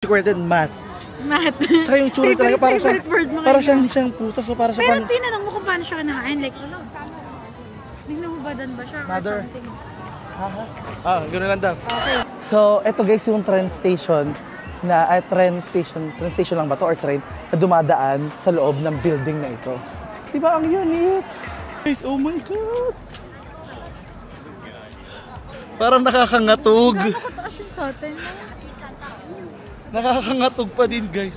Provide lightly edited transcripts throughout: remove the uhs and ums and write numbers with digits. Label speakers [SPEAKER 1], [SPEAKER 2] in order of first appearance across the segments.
[SPEAKER 1] Squared and math.
[SPEAKER 2] Math.
[SPEAKER 1] Tsaka yung tsura talaga para siyang hindi siyang putas. So para
[SPEAKER 2] pero tinanong mo kung paano siya kinakain. Like, nagnahubadan ba siya or something?
[SPEAKER 1] Gano'n lang daw.
[SPEAKER 2] Okay.
[SPEAKER 1] So, eto guys yung train station train station lang ba to or train na dumadaan sa loob ng building na ito. Diba ang unique? Guys, oh my God! Parang nakakangatog.
[SPEAKER 2] Nakakataas yung sa atin.
[SPEAKER 1] Nakakangatog pa din, guys.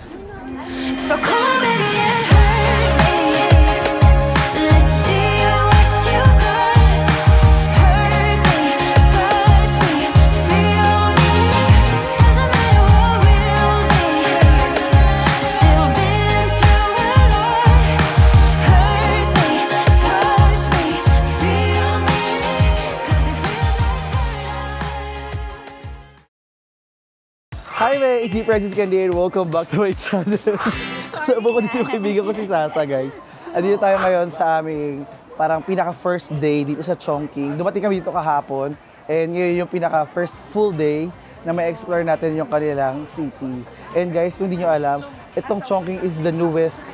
[SPEAKER 3] So come baby and hurt me. Let's see what you got. Hurt me, touch me, feel me. Doesn't matter what we'll be. Still been through a lot. Hurt me, touch me, feel me. 'Cause it feels like paradise.
[SPEAKER 1] Hi, may G Francis Candy and welcome back to my channel. Kasama ko dito yung kaibigan ko si Sasa, guys. Andito tayo ngayon sa aming parang pinaka-first day dito sa Chongqing. Dumating kami dito kahapon and yun yung pinaka-first full day na may explore natin yung kanilang city. And guys, kung di nyo alam, itong Chongqing is the newest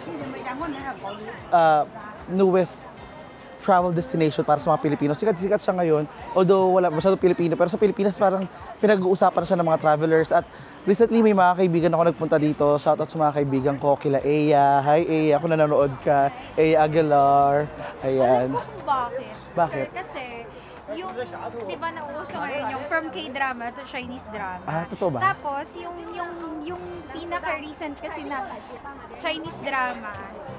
[SPEAKER 1] travel destination para sa mga Pilipino. Sikat-sikat siya ngayon, although wala masyadong Pilipino, pero sa Pilipinas parang pinag-uusapan siya ng mga travelers. At recently may mga kaibigan ako nagpunta dito. Shoutout sa mga kaibigan ko, kila Eya. Hi Eya, ako nanonood ka. Eya Aguilar. Ayan.
[SPEAKER 4] Alam ko kung bakit.
[SPEAKER 1] Bakit?
[SPEAKER 4] Kasi yung, di ba nauuso ngayon yung from K-drama to Chinese drama.
[SPEAKER 1] Ah, totoo ba?
[SPEAKER 4] Tapos, yung pinaka-recent kasi na Chinese drama.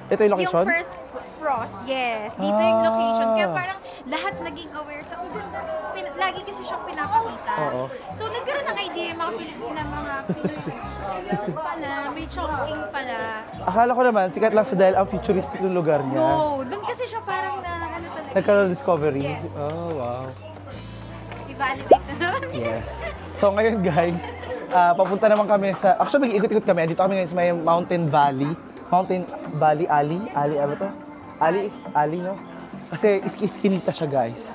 [SPEAKER 1] Ito yung location?
[SPEAKER 4] Yung first Frost, yes. Dito yung location. Kaya parang lahat naging aware sa, ang ganda. Lagi kasi siyang pinapakita.
[SPEAKER 1] Oo.
[SPEAKER 4] So, nagkaroon ng idea yung mga Pilipina, mga pala, may Chongqing pala.
[SPEAKER 1] Akala ko naman, sikat lang siya dahil ang futuristic ng lugar niya.
[SPEAKER 4] No, doon kasi siya parang na, ano talaga.
[SPEAKER 1] Nagkaroon discovery?
[SPEAKER 4] Yes.
[SPEAKER 1] Oh, wow.
[SPEAKER 4] I-validate na naman.
[SPEAKER 1] Yes. So ngayon guys, papunta naman kami sa, actually mag-ikot-ikot kami. Dito kami ngayon sa may Mountain Valley Alley, ano to? Alley, no? Kasi iskinita siya, guys.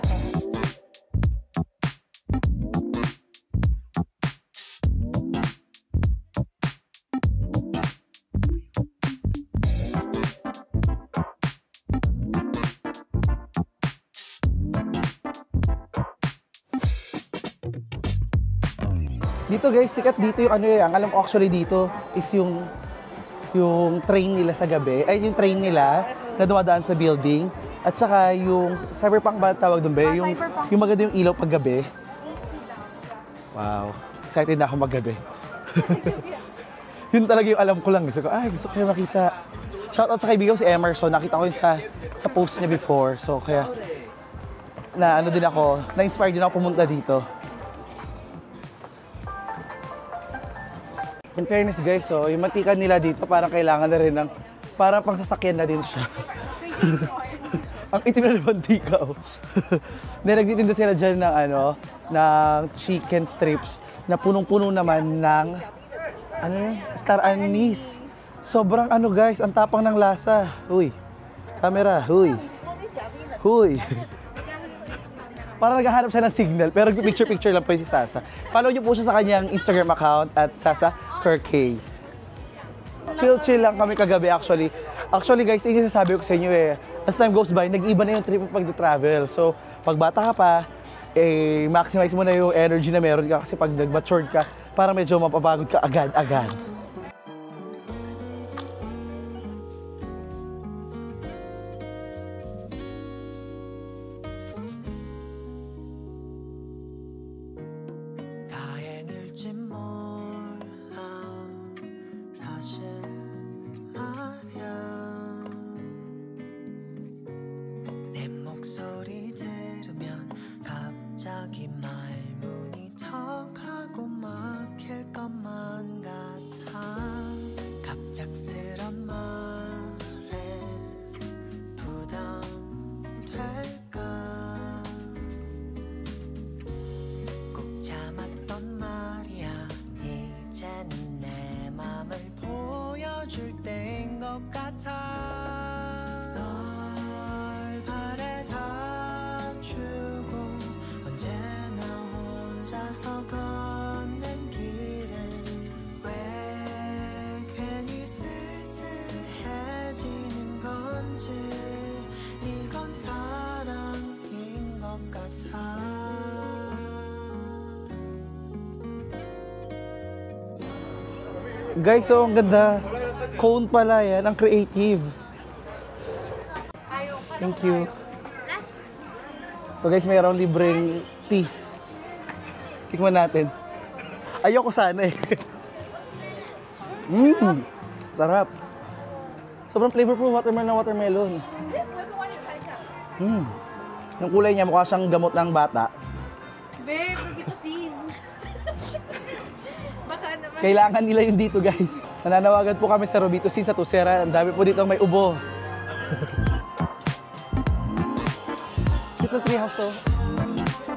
[SPEAKER 1] Dito guys, sikat dito yung ano yan. Alam ko actually dito is yung train nila sa gabi, ay yung train nila na dumadaan sa building. At saka yung cyberpunk ba tawag doon ba? Yung maganda yung ilaw pag gabi. Wow, excited na ako maggabi. Yun talaga yung alam ko lang. Gusto ko kayo makita. Shoutout sa kaibigan ko si Emerson. Nakita ko yun sa post niya before. So kaya na-inspire din ako pumunta dito. In fairness guys, so yung mantika nila dito parang kailangan na rin ng, parang pang sasakyan na din siya. Ang itim na ng mantika, oh. Nagtitinda sila dyan ng chicken strips na punong-puno naman ng, star anise. Sobrang guys, ang tapang ng lasa. Huy, camera, huy. Parang naghahanap siya ng signal, pero picture-picture lang po si Sasa. Follow niyo po siya sa kanyang Instagram account at Sasa Kerkay. Chill lang kami kagabi actually. Actually guys, yung sasabi ko sa inyo as time goes by, nag-iba na yung trip pag-travel. So, pag bata ka pa, maximize mo na yung energy na meron ka kasi pag nag-matured ka, parang medyo mapapagod ka agad-agad.
[SPEAKER 3] 혼자서 걷는 길엔 왜
[SPEAKER 1] Guys, so ang ganda. Cone pala yan. Ang creative. Thank you. So guys, mayroong libreng tea. Tikman natin. Ayoko sana eh. Sarap. Sobrang flavorful watermelon na watermelon. Yung kulay niya mukha siyang gamot ng bata.
[SPEAKER 4] Babe, Robitussin. Baka naman.
[SPEAKER 1] Kailangan nila yun dito, guys. Nananawagan po kami sa Robitussin sa Tucera. Ang dami po dito may ubo. Dito treehouse to.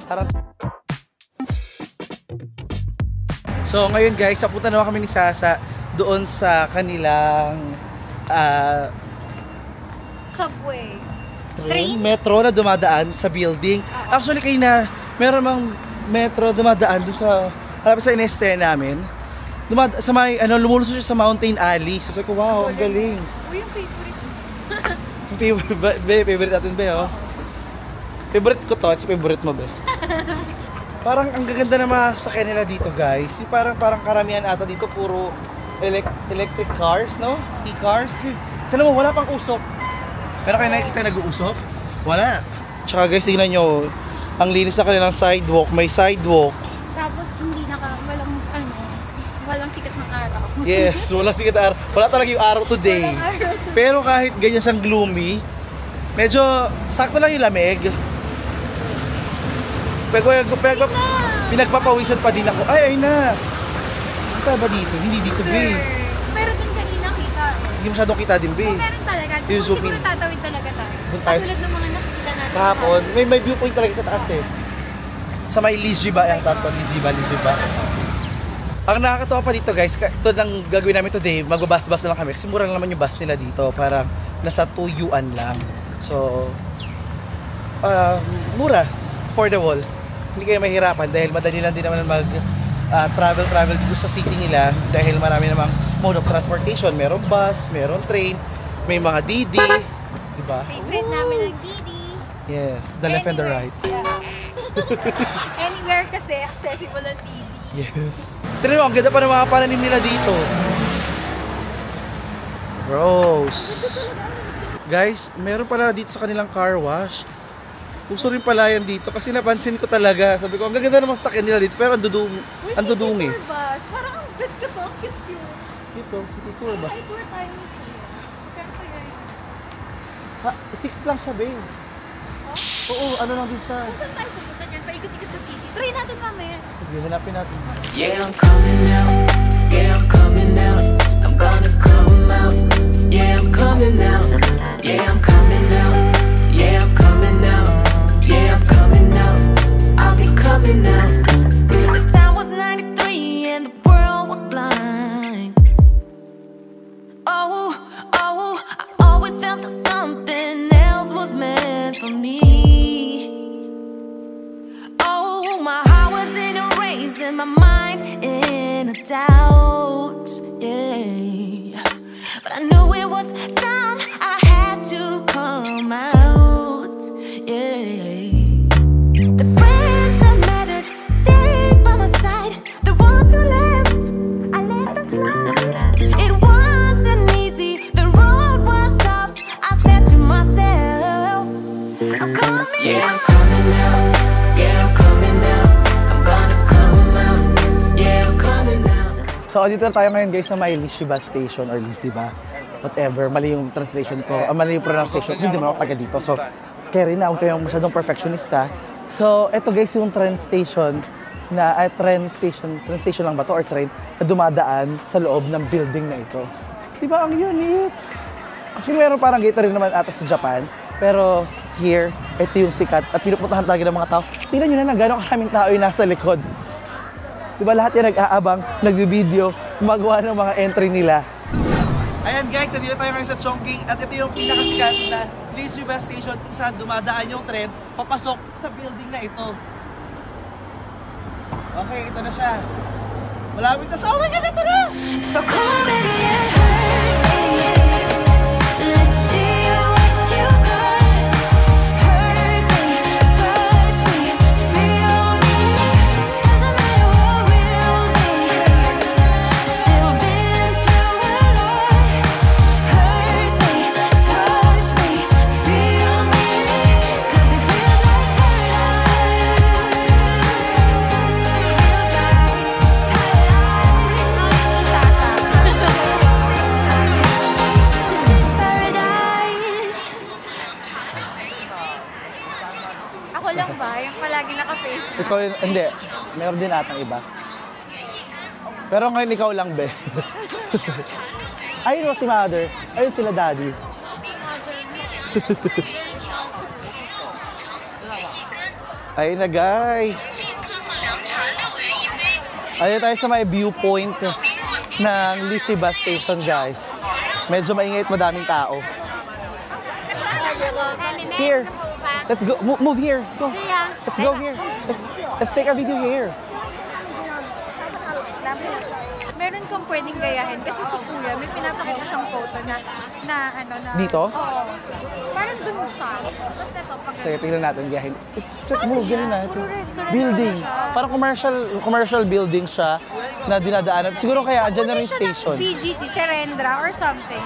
[SPEAKER 1] Harap. So ngayon guys, napunta naman kami ni Sasa doon sa kanilang
[SPEAKER 4] Subway.
[SPEAKER 1] train, metro na dumadaan sa building. Actually, kayo na, meron mang metro dumadaan dun sa, harap sa Ineste namin. Sa may, lumulusot siya sa Mountain Alley. So, sabi ko, wow, ang galing.
[SPEAKER 4] Uy, yung favorite.
[SPEAKER 1] Favorite natin, be, oh. Favorite ko to, it's favorite mo, be. Parang ang gaganda na mga sakyan nila dito, guys. Parang karamihan ata dito, puro electric cars, no? E-cars. Tignan mo, wala pang usok. Pero kayo nakikita nag-uusok? Wala. Tsaka guys, tignan nyo, ang linis na kanilang sidewalk. May sidewalk.
[SPEAKER 4] Tapos hindi walang sikat ng araw.
[SPEAKER 1] Yes, walang sikat na araw. Wala talaga yung araw today. Pero kahit ganyan siyang gloomy, medyo sakto lang yung lamig. Pinagpapawisan pa din ako. Ay na! Kita ba dito? Hindi dito, be.
[SPEAKER 4] Pero dun kanina kita.
[SPEAKER 1] Hindi masyadong kita din, be.
[SPEAKER 4] So, meron talaga.
[SPEAKER 1] Yung
[SPEAKER 4] Siguro tatawid talaga tayo.
[SPEAKER 1] Doon tayo.
[SPEAKER 4] Katulad ng mga nakikita natin.
[SPEAKER 1] Kahapon, may viewpoint talaga sa taas eh. Sa may Liziba, yung tatlo, Liziba. Ang nakakatawa pa dito guys, ito lang gagawin namin today, magbabas-bas na lang kami. Kasi mura lang naman yung bus nila dito, parang nasa 2 yuan lang. So, mura, affordable. Hindi kayo mahirapan dahil madali lang din naman travel dito sa city nila dahil marami namang mode of transportation. Meron bus, meron train, may mga Didi, di ba?
[SPEAKER 4] Favorite namin ang Didi.
[SPEAKER 1] Yes, the left and the right.
[SPEAKER 4] Yeah. Anywhere kasi accessible ang Didi.
[SPEAKER 1] Yes. Tignan mo, ang ganda pa ng mga pananim nila dito. Rose. Guys, meron pala dito sa kanilang car wash. Uso rin pala yan dito kasi napansin ko talaga. Sabi ko, ang ganda naman sa nila dito pero ang dudungis.
[SPEAKER 4] Parang ang best ko, ang cute yun.
[SPEAKER 1] Dito, city tour ba?
[SPEAKER 4] Ay, tour tayo. Kaya pa yan.
[SPEAKER 1] Ha, 6 lang siya, babe. Oo, ano lang din siya.
[SPEAKER 4] Saan tayo pupunta dyan? Paikot-ikot sa city. Try natin mamaya.
[SPEAKER 1] Sige, hanapin natin.
[SPEAKER 5] Yeah, I'm coming out. Yeah, I'm coming out. I'm gonna come out. Yeah, I'm coming out. Yeah, I'm coming out. Yeah, I'm coming out. Yeah, I'm coming out. I'll be coming out. The time was 93 and the world was blind. Oh, I always felt that something else was meant for me. Oh, my heart was in a race and my mind in a doubt. Yeah, but I knew it was time. I had to come out. Yeah, the friends that mattered stayed by my side. The ones who left, I let them slide. It wasn't easy, the road was tough. I said to myself, I'm coming out. Yeah, I'm coming out. Yeah, I'm coming out. I'm gonna come out. Yeah, I'm coming out.
[SPEAKER 1] So, dito tayo ngayon guys sa may Liziba Station or Liziba. Whatever, mali yung translation ko, mali yung pronunciation, hindi naman ako taga dito. So, kaya rin na, huwag kayong masyadong perfectionista. So, eto guys yung train station lang ba to or train na dumadaan sa loob ng building na ito. Diba ang unique? Actually, meron parang gate rin naman ata sa Japan. Pero here, ito yung sikat at pinupuntahan talaga ng mga tao. Tingnan nyo na gano'ng karaming tao yung nasa likod. Diba lahat yung nag-aabang, nag-video, gumagawa ng mga entry nila. Ayan guys, nandito tayo ngayon sa Chongqing at ito yung pinakasikat na Liziba Station kung saan dumadaan yung tren papasok sa building na ito. Okay, ito na siya. Malapit na siya. Oh my God, ito na!
[SPEAKER 3] So come on, baby, and hurt me. Let's see what you got. Hurt me, touch me, feel me. Doesn't matter what we'll do. Still been
[SPEAKER 1] Ikaw, hindi. Meron din atang iba. Pero ngayon ikaw lang, be. Ayun si mother. Ayun sila daddy. Ayun na, guys. Ayun tayo sa may viewpoint ng Lishiba Station, guys. Medyo maingay at madaming tao. Here. Let's go. Move here. Go. Let's go here. Let's take a video here.
[SPEAKER 4] Meron kang pwedeng gayahin kasi si Kuya may pinapakita siyang photo na
[SPEAKER 1] Dito?
[SPEAKER 4] Oo. Parang dun siya. Tapos ito, pag
[SPEAKER 1] Sige, tingnan natin gayahin. Move, ganun natin.
[SPEAKER 4] Puro restaurant
[SPEAKER 1] Building.
[SPEAKER 4] na siya.
[SPEAKER 1] Parang commercial building siya na dinadaanan. Siguro kaya andyan na rin yung station.
[SPEAKER 4] BGC, Serendra or something.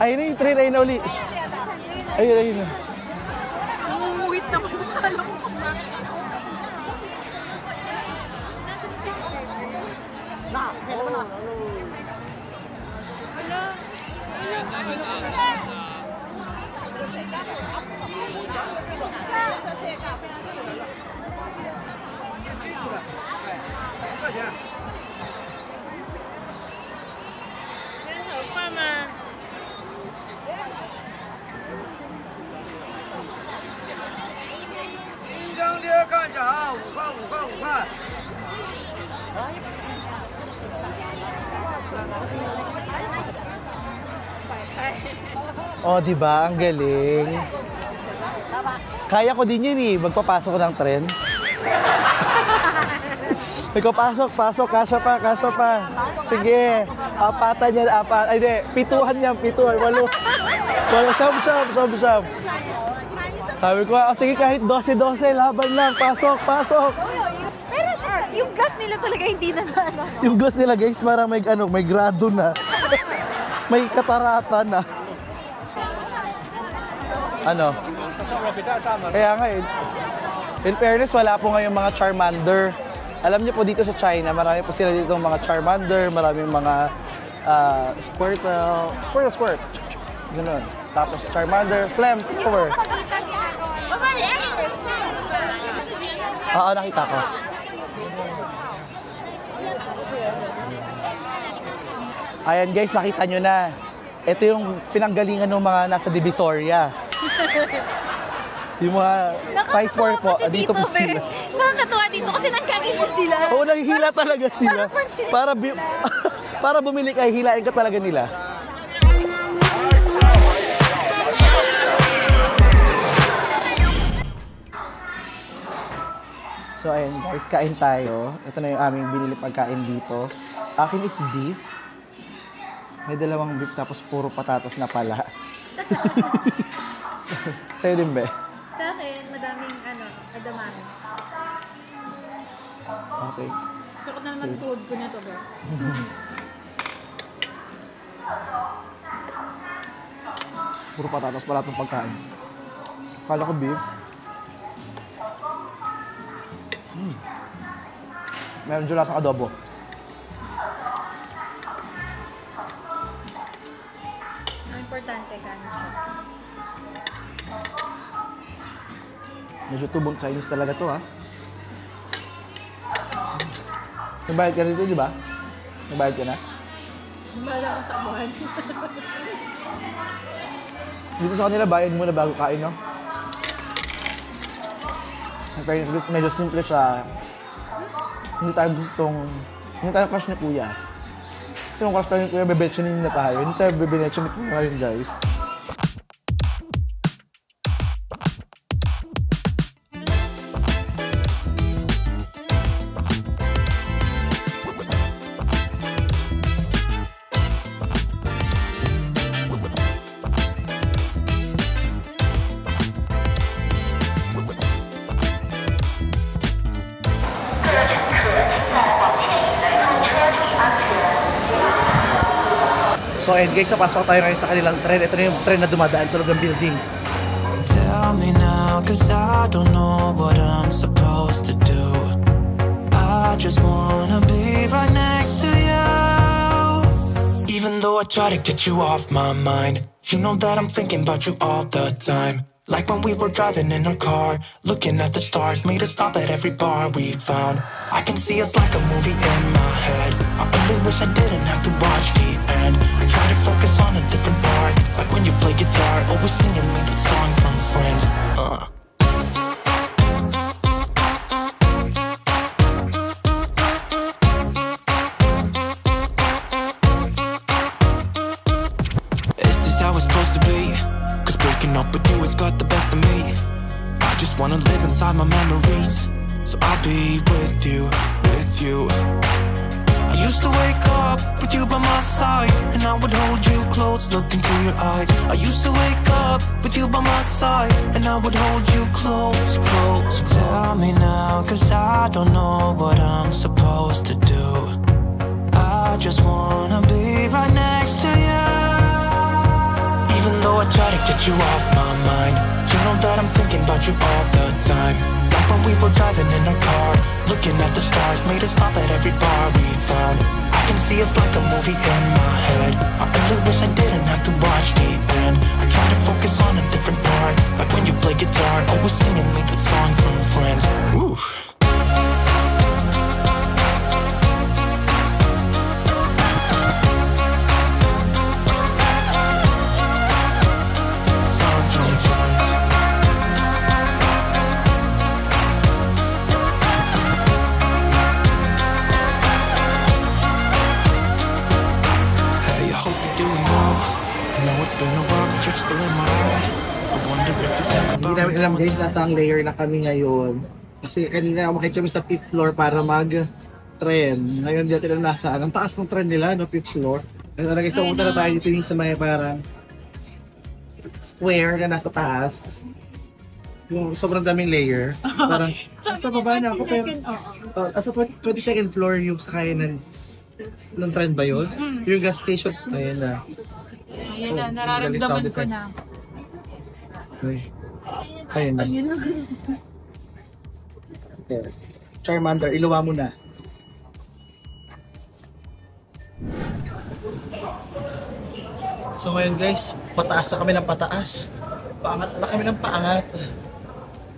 [SPEAKER 1] Ayun na yung train. Ayun na uli. Ayun na.
[SPEAKER 4] Wait naman. Alam ko.
[SPEAKER 1] Oh, di ba? Ang galing. Kaya ko din yun eh. Magpapasok ko ng tren. Pasok. Kasya pa. Sige. Apatan yan, Ay, di. Pituhan yan. Walo. Siyam. Sabi ko, sige kahit 12, laban lang. Pasok.
[SPEAKER 4] Pero yung glass nila talaga hindi na
[SPEAKER 1] Yung glass nila, guys, parang may grado na. May katarata na. Ano? Kaya nga in fairness, wala po ngayong mga Charmander. Alam niyo po dito sa China, marami po sila dito mga Charmander, maraming mga Squirtle. Ganun. Tapos Charmander, Flamethrower. Oo, nakita ko. Ayan guys, nakita nyo na. Ito yung pinanggalingan ng mga nasa Divisoria. Yung mga size 4 po, dito po sila.
[SPEAKER 4] Nakakatuwa dito kasi nagkakipot sila.
[SPEAKER 1] Oo, naghihila talaga sila. Para bumili ka, hilain ka talaga nila. So ayun guys, kain tayo. Ito na yung aming binili pagkain dito. Akin is beef. May dalawang beef tapos puro patatas na pala. Sa'yo din, be?
[SPEAKER 4] Sa akin, madaming edamame.
[SPEAKER 1] Okay.
[SPEAKER 4] Sakot na naman tuhod ko nito, bro.
[SPEAKER 1] Puro patatas pala itong pagkain. Kala ko beef. Meron dyan lasang adobo.
[SPEAKER 4] Ang importante, kanin siya.
[SPEAKER 1] Medyo tubong Chinese talaga to, ha? Nagbayad ka dito, di ba? Nagbayad ka na?
[SPEAKER 4] Wala akong tabuhan.
[SPEAKER 1] Dito sa kanila, bayad muna bago kain, no? Pero medyo simple siya. Hindi tayo crush ni Kuya. Kasi kung crush tayo ni Kuya, bebetsyonin na tayo. Hindi tayo bebetsyonin ni Kuya ngayon, guys. So ayun guys, napasok tayo ngayon sa kanilang tren. Ito na yung tren na dumadaan sa loob ng building.
[SPEAKER 6] Tell me now, cause I don't know what I'm supposed to do. I just wanna be right next to you. Even though I try to get you off my mind, you know that I'm thinking about you all the time. Like when we were driving in our car, looking at the stars, made us stop at every bar we found. I can see us like a movie in my head. I only wish I didn't have to watch the end. I try to focus on a different part, like when you play guitar, always singing me that song from Friends. Is this how it's supposed to be? Cause breaking up with you has got the best of me. I just wanna live inside my memories, so I'll be with you, with you. I used to wake up with you by my side, and I would hold you close, look into your eyes. I used to wake up with you by my side, and I would hold you close, close. Tell me now, cause I don't know what I'm supposed to do. I just wanna be right next to you. Even though I try to get you off my mind, you know that I'm thinking about you all the time. Like when we were driving in our car, looking at the stars, made us stop at every bar we found. I can see us like a movie in my head. I only wish I didn't have to watch the end. I try to focus on a different part, like when you play guitar, always singing me that song from Friends. Ooh.
[SPEAKER 7] Hindi namin alam guys, nasa ang layer na kami ngayon. Kasi kanina umakit kami sa 5th floor para mag-trend. Ngayon dito na nasa, ang taas ng trend nila, no, 5th floor. Ngayon talaga isa punta na tayo dito yung sa may parang square na nasa taas. Yung sobrang daming layer. Parang, sa baba na ako pero, sa 22nd floor yung sakay ng trend ba yun? Yung gas station, ayun na.
[SPEAKER 2] Ayun na, nararamdaman ko na.
[SPEAKER 7] Ayun na. Okay. Charmander, iluwa mo na. So ngayon guys, pataas na kami ng pataas. Paangat na kami ng paangat.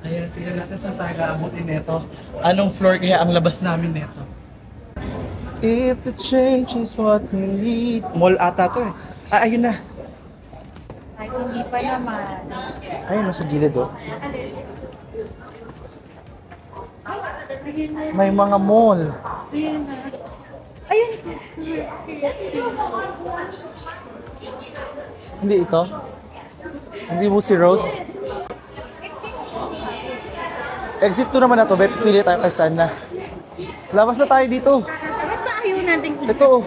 [SPEAKER 7] Ayan, tingnan natin saan tayo aabutin neto. Anong floor kaya ang labas namin neto?
[SPEAKER 1] If the change is what we need. Mall ata to eh. Ah, ayun na.
[SPEAKER 2] Ay, hindi pa naman.
[SPEAKER 1] Ayun, nasa gilid oh. May mga mall.
[SPEAKER 2] Ayun na. Ayun.
[SPEAKER 1] Hindi ito? Hindi Musi Road? Exit 2 naman na to. Pili tayo kahit saan na. Labas na tayo dito.
[SPEAKER 2] Ba't ba ayaw natin
[SPEAKER 1] Ito oh.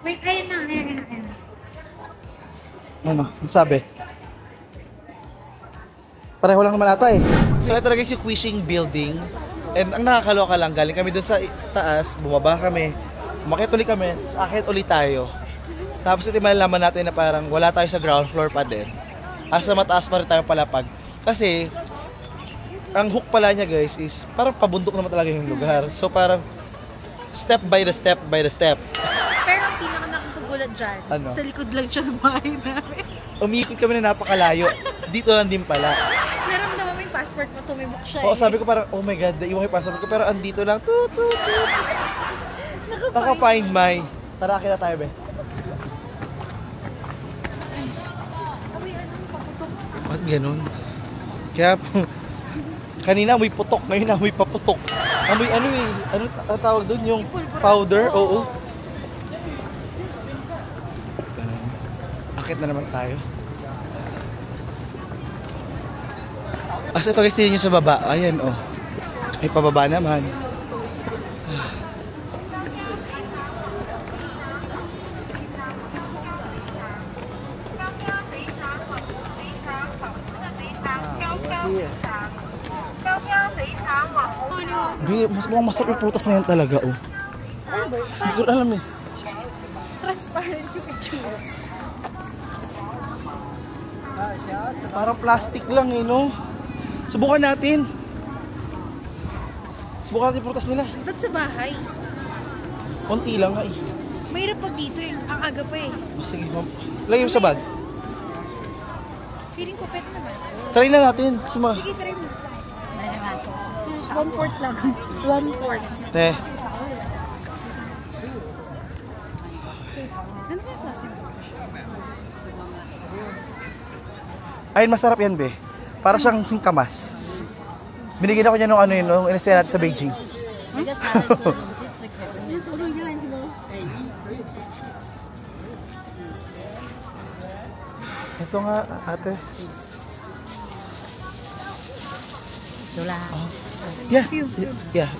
[SPEAKER 2] Wait, ayun na.
[SPEAKER 1] Ano? Ano sabi? Pareho lang naman ata eh. So ito na guys yung Quishing Building. And ang nakakaloka lang, galing kami dun sa taas, bumaba kami, umakit ulit kami, akit ulit tayo. Tapos ito malalaman natin na parang wala tayo sa ground floor pa din. Asa mataas pa rin tayong palapag. Kasi, ang hook pala niya guys is parang pabundok naman talaga yung lugar. So parang step by the step by the step.
[SPEAKER 2] Pero ang pinaka nakakagulat dyan,
[SPEAKER 1] Ano?
[SPEAKER 2] sa likod lang siya ng bahay namin.
[SPEAKER 1] Umiikot kami na napakalayo. Dito lang din pala.
[SPEAKER 2] Naramdaman mo yung passport mo, tumibok siya
[SPEAKER 1] Oo, sabi ko parang, oh my god, iwan ko yung passport ko. Pero andito lang, Naka-find my. Tara, kita tayo, be. Ba't ganun? Kaya, kanina amoy putok, ngayon amoy paputok. Amoy ano eh, ano tawag doon? Yung powder? Oo. Akit na naman tayo. Asa ito guys, yun yung sa baba. Ayan oh. May pababa naman. Mas mukhang masarap yung putas na yan talaga oh. Hindi ko alam eh.
[SPEAKER 2] Transparent yung picture.
[SPEAKER 1] Parang plastic lang eh no. Subukan natin. Subukan natin yung putas nila.
[SPEAKER 2] Doon sa bahay.
[SPEAKER 1] Konti lang nga eh.
[SPEAKER 2] Mahirap pag dito yung ang aga pa eh.
[SPEAKER 1] Sige, lagay mo sa bag.
[SPEAKER 4] Feeling ko pwede naman.
[SPEAKER 1] Try na natin. Suma.
[SPEAKER 4] Sige, try mo. 1/4 lang. 1/4.
[SPEAKER 1] Eh.
[SPEAKER 4] Ano ba yung klase mo?
[SPEAKER 1] Ayun, masarap yan, be. Para siyang singkamas. Binigyan ako niya nung ano yun, nung inisaya natin sa Beijing. Ito nga, ate.
[SPEAKER 2] Lola.
[SPEAKER 1] Yeah. Yeah.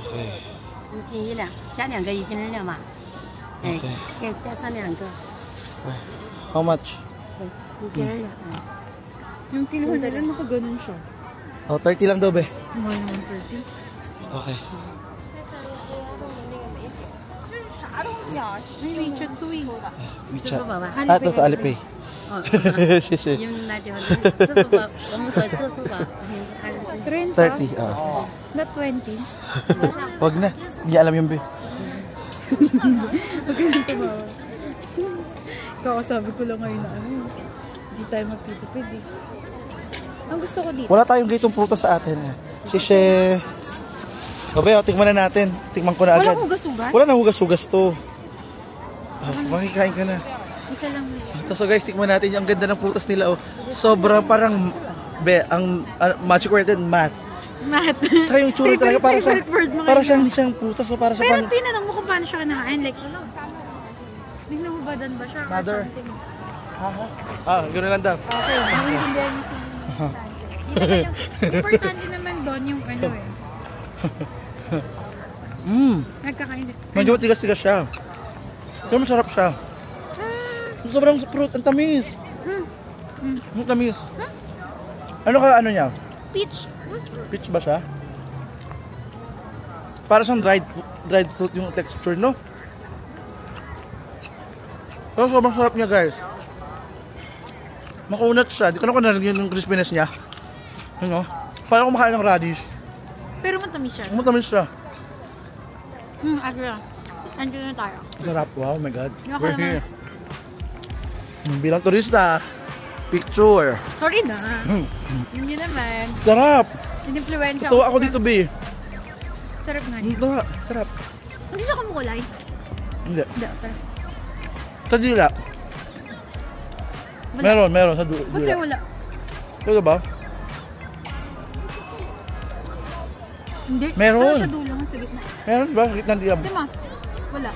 [SPEAKER 1] Okay.
[SPEAKER 2] 一斤1两，加2个1斤6嘛。哎，可以加上2个，
[SPEAKER 1] How much?
[SPEAKER 2] 1斤2。
[SPEAKER 4] Yung kinuha nila, nakaganon siya.
[SPEAKER 1] Oh, 30 lang daw, be.
[SPEAKER 4] Mahal naman 30.
[SPEAKER 1] Okay.
[SPEAKER 4] WeChat to eh.
[SPEAKER 1] WeChat.
[SPEAKER 2] 支付宝吧。
[SPEAKER 1] Ah, ito sa Alipay.
[SPEAKER 2] 哦，
[SPEAKER 1] Shit.
[SPEAKER 2] 因为那地方支付宝，我们说支付宝，
[SPEAKER 4] 30.
[SPEAKER 1] 30, oh.
[SPEAKER 4] Not 20.
[SPEAKER 1] Wag na. Hindi alam yung be.
[SPEAKER 4] Huwag ka nang tumawa. Kakasabi ko lang ngayon na ano. Hindi tayo magtitipid eh. Ang gusto ko dito.
[SPEAKER 1] Wala tayong gaytong prutas sa atin. Shishe. Babe, tikman na natin. Tikman ko na agad.
[SPEAKER 4] Walang hugas-hugas?
[SPEAKER 1] Wala na hugas-hugas to. Makikain ka na.
[SPEAKER 4] Isa lang.
[SPEAKER 1] So guys, tikman natin yung ganda ng prutas nila. Oh. Sobrang parang, be, ang magic word din, mat.
[SPEAKER 4] Mat.
[SPEAKER 1] Tsaka yung tsura talaga para siyang,
[SPEAKER 4] favorite word mo
[SPEAKER 1] para
[SPEAKER 4] ngayon.
[SPEAKER 1] siyang hindi siyang prutas. So para
[SPEAKER 4] Pero
[SPEAKER 1] siyang,
[SPEAKER 4] tinanong mo kung paano siya kinakain. Like, bignahubadan ba siya or
[SPEAKER 1] Mother.
[SPEAKER 4] something?
[SPEAKER 1] gano'n lang daw.
[SPEAKER 4] Okay, naiintindihan niyo si importante naman doon yung ano eh. Nagkakain.
[SPEAKER 1] Medyo matigas-tigas siya. Pero masarap siya. Sobrang fruit, ang tamis. Ang tamis. Ano ka, ano niya?
[SPEAKER 4] Peach.
[SPEAKER 1] Peach ba siya? Para siyang dried fruit yung texture, no? Pero sobrang sarap niya, guys. Makunat siya. Di ko na narinig yung crispiness niya. Ano? Parang kumakain ng radish.
[SPEAKER 4] Pero matamis siya.
[SPEAKER 1] Matamis siya.
[SPEAKER 4] Agree. Andiyan na tayo.
[SPEAKER 1] Sarap. Wow, my God.
[SPEAKER 4] Yung
[SPEAKER 1] We're
[SPEAKER 4] akala
[SPEAKER 1] here. Bilang turista, picture.
[SPEAKER 4] Sorry na. Yun yun naman.
[SPEAKER 1] Sarap.
[SPEAKER 4] In-influensya
[SPEAKER 1] Tuwa ako dito, B.
[SPEAKER 4] Sarap nga niya.
[SPEAKER 1] Tuwa. Sarap.
[SPEAKER 4] Hindi siya kumukulay.
[SPEAKER 1] Hindi.
[SPEAKER 4] Hindi. Tara.
[SPEAKER 1] Sa dila.
[SPEAKER 4] Wala.
[SPEAKER 1] Meron sa
[SPEAKER 4] Ba't
[SPEAKER 1] dila.
[SPEAKER 4] siya wala?
[SPEAKER 1] Ito ba?
[SPEAKER 4] Hindi.
[SPEAKER 1] Meron.
[SPEAKER 4] Ito sa dulo nga sa gitna.
[SPEAKER 1] Meron ba? Gitna dila mo.
[SPEAKER 4] Di ba? Wala.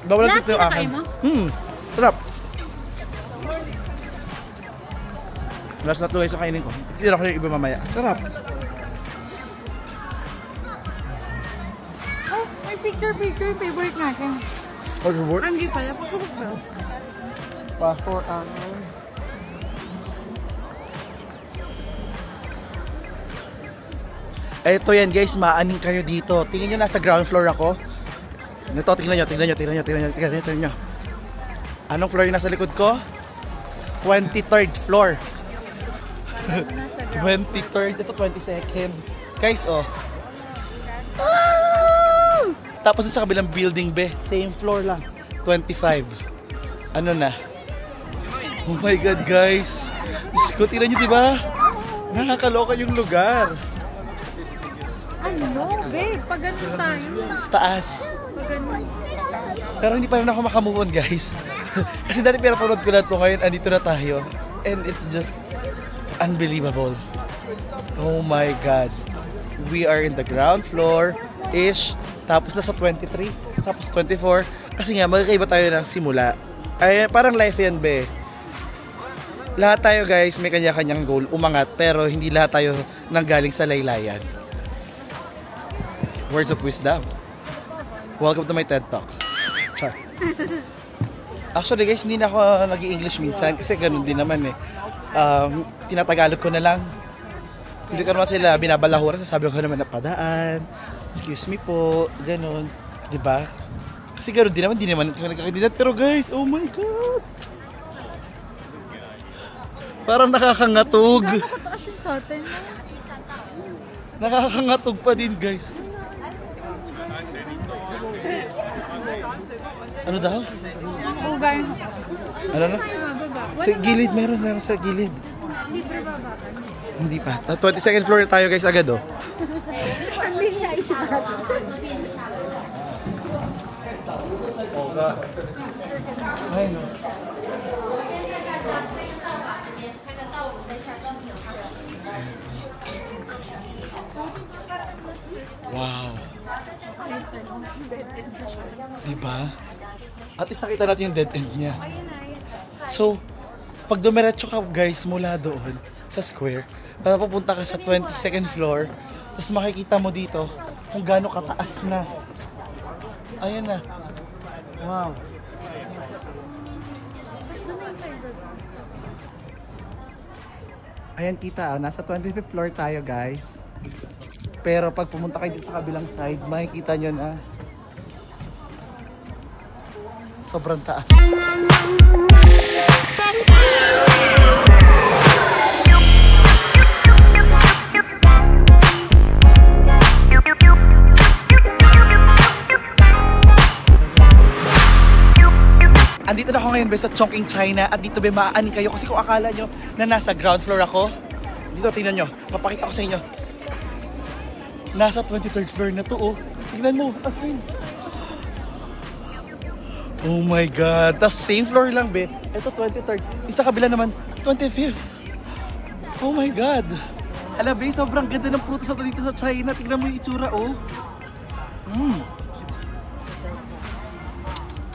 [SPEAKER 1] Bawal
[SPEAKER 4] Lahat
[SPEAKER 1] dito yung akin.
[SPEAKER 4] kinakain mo?
[SPEAKER 1] Sarap. Last na 2 ay sa kainin ko. Tira ko yung iba mamaya. Sarap.
[SPEAKER 4] Oh, may picture. Favorite natin.
[SPEAKER 1] Order board?
[SPEAKER 4] Hindi pala. Pagkabot ba?
[SPEAKER 1] Passport Ito yan guys, maaning kayo dito. Tingnan nyo, nasa ground floor ako. Ito, tingnan nyo. Anong floor yung nasa likod ko? 23rd floor. 23rd, ito 22nd. Guys, oh. Tapos sa kabilang building, be. Same floor lang. 25. Ano na? Oh my God, guys. Diyos ko, tingnan nyo, diba? Nakakaloka yung lugar.
[SPEAKER 4] Ano, babe? Pag ganun tayo.
[SPEAKER 1] Sa taas.
[SPEAKER 4] Pag ganun.
[SPEAKER 1] Pero hindi pa rin ako makamove on, guys. Kasi dati pinapanood ko na ito ngayon, andito na tayo. And it's just unbelievable. Oh my God. We are in the ground floor-ish. Tapos nasa 23. Tapos 24. Kasi nga, magkakaiba tayo ng simula. Ay, parang life yan, be. Lahat tayo, guys, may kanya-kanyang goal. Umangat. Pero hindi lahat tayo nanggaling sa laylayan. Words of wisdom. Welcome to my TED Talk. Char. Actually guys, hindi na ako nag-i-English minsan kasi ganun din naman eh. Tinatagalog ko na lang. Hindi ko naman sila binabalahuran, sasabi ko naman na padaan. Excuse me po, ganun. Diba? Kasi ganun din naman, hindi naman nagkakakandidat. Pero guys, oh my God! Parang nakakangatog.
[SPEAKER 4] Gano'n kataas yun sa atin?
[SPEAKER 1] Nakakangatog pa din, guys. Ano daw?
[SPEAKER 4] Ugar.
[SPEAKER 1] Ano na? Sa gilid, meron sa gilid.
[SPEAKER 4] Hindi pa baba.
[SPEAKER 1] Hindi pa. 22nd floor tayo guys agad oh. Ay no. Wow. Diba? At least nakita natin yung dead end niya. So, pag dumiretso ka guys mula doon sa square, para pupunta ka sa 22nd floor, tapos makikita mo dito kung gaano kataas na. Ayan na. Wow. Ayan kita, nasa 25th floor tayo guys. Pero pag pumunta kayo dito sa kabilang side, makikita nyo na sobrang taas. Andito na ako ngayon sa Chongqing, China at dito maaani kayo kasi kung akala nyo na nasa ground floor ako, dito tingnan nyo, papakita ko sa inyo. Nasa 23rd floor na to oh. Tingnan mo, as in. Oh my god, tas same floor lang be. Ito 23rd, isa kabila naman 25th. Oh my god. Ala be, sobrang ganda ng prutas dito sa China. Tingnan mo yung itsura oh.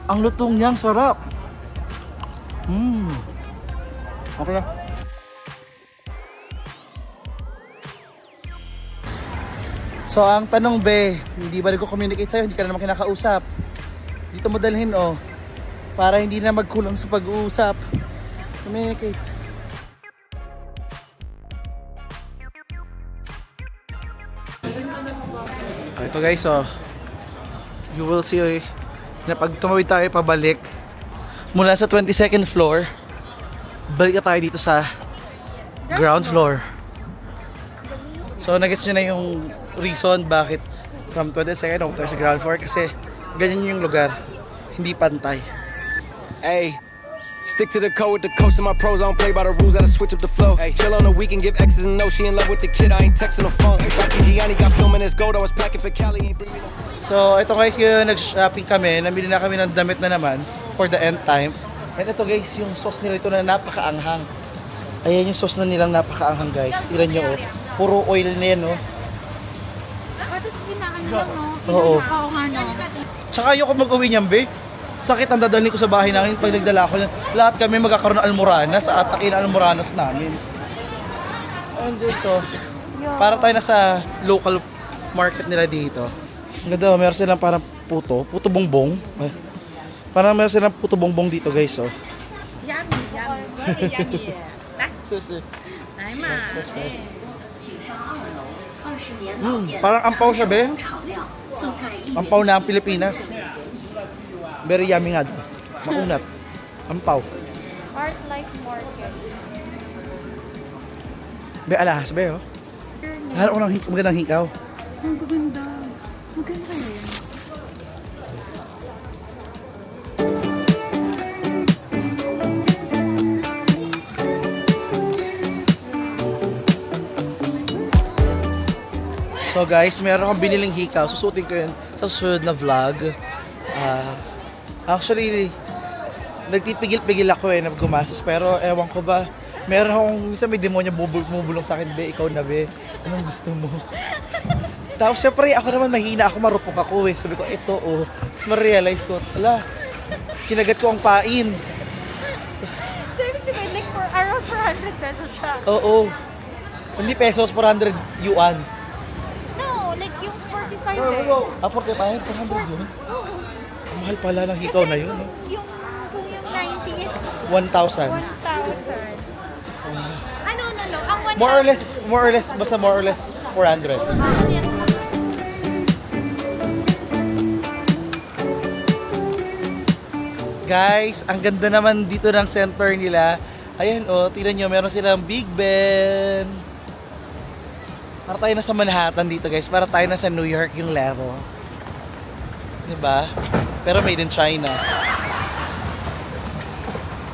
[SPEAKER 1] Ang lutong niyang sarap. Okay na. So ang tanong be, hindi ba nagko-communicate sa'yo? Hindi ka na naman kinakausap. Dito mo dalhin oh. Para hindi na magkulang sa pag-uusap. Communicate. Ito guys oh. You will see na pag tumawid tayo pabalik mula sa 22nd floor, balik tayo dito sa ground floor. So nagets nyo na yung reason bakit from 22nd tayo sa ground floor, kasi ganyan yung lugar, hindi pantay.
[SPEAKER 8] Ay, stick to the code with the coach and my pros. I don't play by the rules, I switch up the flow. Ay, chill on the weekend, give X's and no. She in love with the kid, I ain't texting the phone. Rocky Gianni got filming this gold, I was packing for Cali, ain't bring me no.
[SPEAKER 1] So ito guys, ngayon nag-shopping kami, namili na kami ng damit na naman for the end time. And ito guys, yung sauce nila ito na napakaanghang. Ayan yung sauce na nilang napakaanghang guys. Tignan nyo oh, puro oil na yan oh.
[SPEAKER 4] Tapos pinaan lang no?
[SPEAKER 1] Oo.
[SPEAKER 4] Oo nga no?
[SPEAKER 1] Tsaka ayoko mag-uwi niyan be. Sakit ang dadalhin ko sa bahay namin pag nagdala ko yan. Lahat kami magkakaroon ng almoranas at atakin ang almoranas namin. Ayun dito. Para tayo nasa local market nila dito. Ang ganda, meron silang parang puto bongbong. Parang meron silang puto bongbong dito guys oh.
[SPEAKER 2] Yummy, yummy, very yummy.
[SPEAKER 1] Parang ampaw siya be. Ampaw na ang Pilipinas. Very yummy nga. Maunat. Ampaw.
[SPEAKER 4] Art like market.
[SPEAKER 1] Be alahas be oh. Hanap ko ng magandang hikaw.
[SPEAKER 4] Ang ganda. Maganda yan.
[SPEAKER 1] So guys, meron akong biniling hikaw. Susutin ko yun sa susunod na vlog. Actually, nagtipigil-pigil ako na gumastos. Pero ewan ko ba, meron akong, minsan may demonyo bumubulong sa akin, be, ikaw na be. Anong gusto mo? Tapos syempre, ako naman mahina ako, marupok ako eh. Sabi ko, ito oh. Tapos ma-realize ko, ala, kinagat ko ang pain.
[SPEAKER 4] So, ibig sabihin, like, for around 400 pesos siya.
[SPEAKER 1] Oo. Hindi pesos, 400 yuan.
[SPEAKER 4] No, like yung 45 eh.
[SPEAKER 1] 45? 400 yun? Mahal pala ng hikaw na yun.
[SPEAKER 4] Kung yung 90 is
[SPEAKER 1] 1,000.
[SPEAKER 4] 1,000. Ano, no. Ang 1,000.
[SPEAKER 1] More or less, basta more or less 400. Guys, ang ganda naman dito ng center nila. Ayan oh, tingnan nyo, meron silang Big Ben. Para tayo na sa Manhattan dito guys. Para tayo na sa New York yung level. Diba? Pero made in China.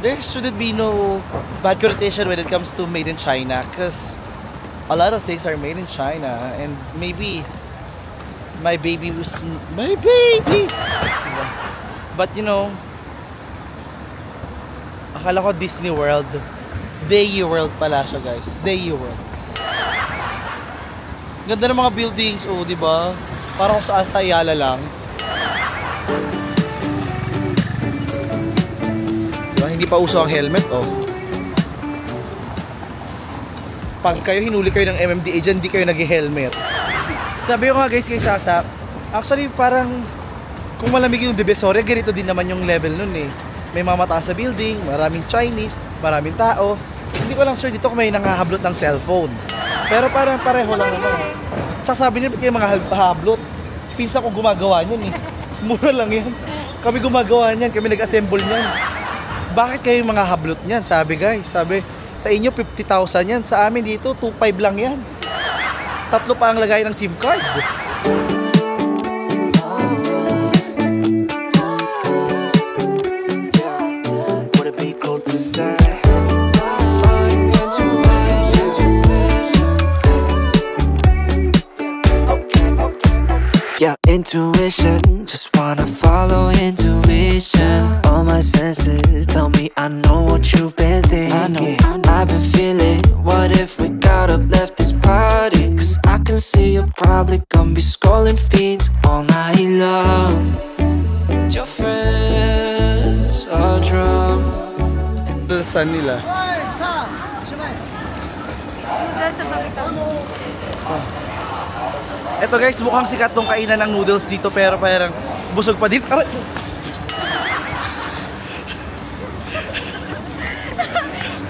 [SPEAKER 1] There shouldn't be no bad connotation when it comes to made in China. Because a lot of things are made in China. And maybe my baby was... My baby! Diba? But you know, akala ko Disney World. Dayu World pala siya guys. Dayu World. Ganda ng mga buildings, oh, di ba? Parang sa Ayala lang. Diba? Hindi pa uso ang helmet, oh. Pag kayo hinuli kayo ng MMDA dyan, hindi kayo nag-helmet. Sabi ko nga guys kay Sasa, actually parang kung malamig yung Divisoria, ganito din naman yung level nun eh. May mga mataas na building, maraming Chinese, maraming tao. Hindi ko lang sure dito kung may nangahablot ng cellphone. Pero parang pareho lang naman. Tsaka sabi niya, ba't kayo mga hablot? Pinsan ko gumagawa niyan eh. Mura lang yan. Kami gumagawa niyan, kami nag-assemble niyan. Bakit kayo mga hablot niyan? Sabi guys, sabi, sa inyo 50,000 yan. Sa amin dito, 2.5 lang yan. 3 pa ang lagay ng SIM card.
[SPEAKER 6] Yeah, intuition, just wanna follow intuition. All my senses tell me I know what you've been thinking. I've been feeling, what if we got up, left this party? Cause I can see you're probably gonna be scrolling feeds all night long. And your friends are drunk.
[SPEAKER 1] Saan nila? Eto guys, mukhang sikat tong kainan ng noodles dito pero parang busog pa din. Aray!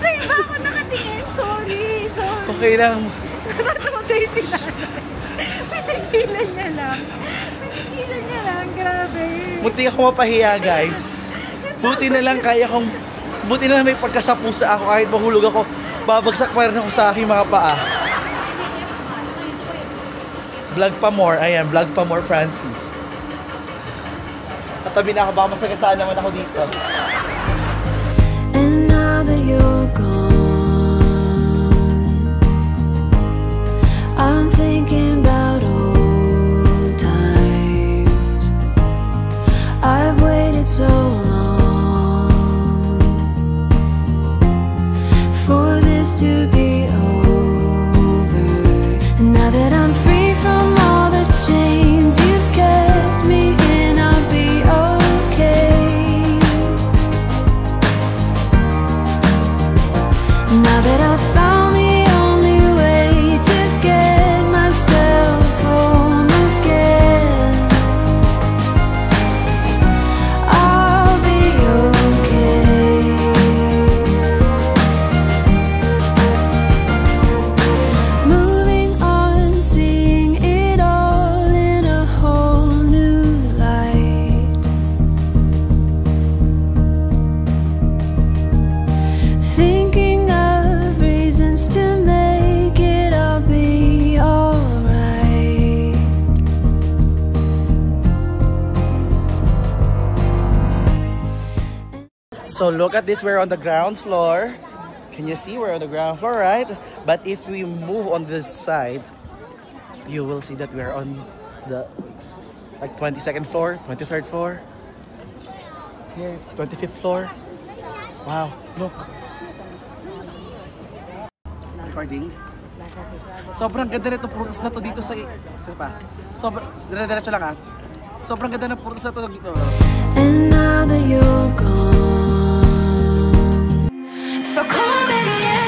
[SPEAKER 4] Sa iba ako nakatingin. Sorry.
[SPEAKER 1] Okay lang.
[SPEAKER 4] Natatawa sa'yo si Nanay. Pinigilan niya lang. Grabe.
[SPEAKER 1] Munti ako mapahiya guys. Buti na lang may pagkasapusa ako kahit mahulog ako. Babagsak pa rin ako sa aking mga paa. Vlog pa more. Ayan, vlog pa more Francis. Katabi na ako, baka masagasaan naman ako dito.
[SPEAKER 3] And now that you're gone, I'm thinking about old times. I've waited so long for this to be over. And now that I'm free from all the chains you've kept me in, I'll be okay. Now that I've found the only way to get myself home again, I'll be okay. Moving on, seeing it all in a whole new light. Thinking of reasons to make it all be alright.
[SPEAKER 1] So look at this, we're on the ground floor. Can you see we're on the ground floor, right? But if we move on this side, you will see that we're on the like 22nd floor, 23rd floor. Here's 25th floor. Wow, look. Recording. Sobrang ganda nitong prutas na to dito sa... Saan pa? Sobrang... Dire-diretso lang ah. Sobrang ganda ng prutas na to dito.
[SPEAKER 3] And now that you're gone, so come on, baby, yeah.